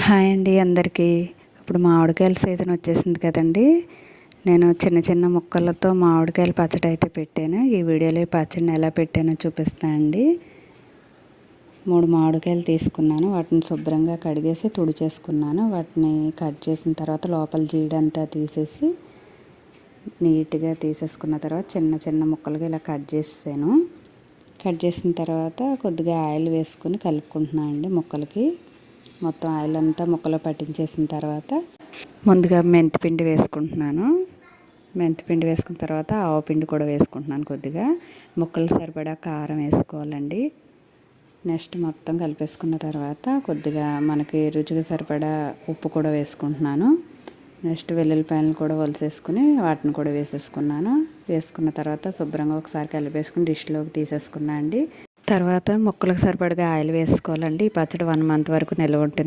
Hi అండి అందరికీ. ఇప్పుడు మామిడికాయల సీజన్ వచ్చేసింది కదండి. నేను చిన్న చిన్న ముక్కలతో మామిడికాయల పచ్చడి అయితే పెట్టాను. ఈ వీడియోలో ఈ పచ్చడిని ఎలా పెట్టానో చూపిస్తానండి. 3 మామిడికాయలు తీసుకున్నాను. వాటిని శుభ్రంగా కడిగేసి తుడిచేసుకున్నాను. వాటిని కట్ చేసిన తర్వాత లోపల జీడంతా తీసేసి నీట్గా తీసేసుకున్న తర్వాత చిన్న చిన్న ముక్కలుగా ఇలా కట్ చేసాను. కట్ చేసిన తర్వాత కొద్దిగా ఆయిల్ వేసుకుని కలుపుకుంటున్నాను అండి ముక్కలకి. మొత్తం ఆయిల్ అంతా ముక్కలో పట్టించేసిన తర్వాత ముందుగా మెంతిపిండి వేసుకుంటున్నాను. మెంతిపిండి వేసుకున్న తర్వాత ఆవపిండి కూడా వేసుకుంటున్నాను. కొద్దిగా ముక్కలు సరిపడా కారం వేసుకోవాలండి. నెక్స్ట్ మొత్తం కలిపేసుకున్న తర్వాత కొద్దిగా మనకి రుచికి సరిపడా ఉప్పు కూడా వేసుకుంటున్నాను. నెక్స్ట్ వెల్లుల్లిపాయలను కూడా వలిసేసుకుని వాటిని కూడా వేసేసుకున్నాను. వేసుకున్న తర్వాత శుభ్రంగా ఒకసారి కలిపేసుకుని డిష్లోకి తీసేసుకున్నాను అండి. తర్వాత ముక్కలకు సరిపడగా ఆయిల్ వేసుకోవాలండి. ఈ పచ్చడి 1 మంత్ వరకు నిల్వ ఉంటుంది.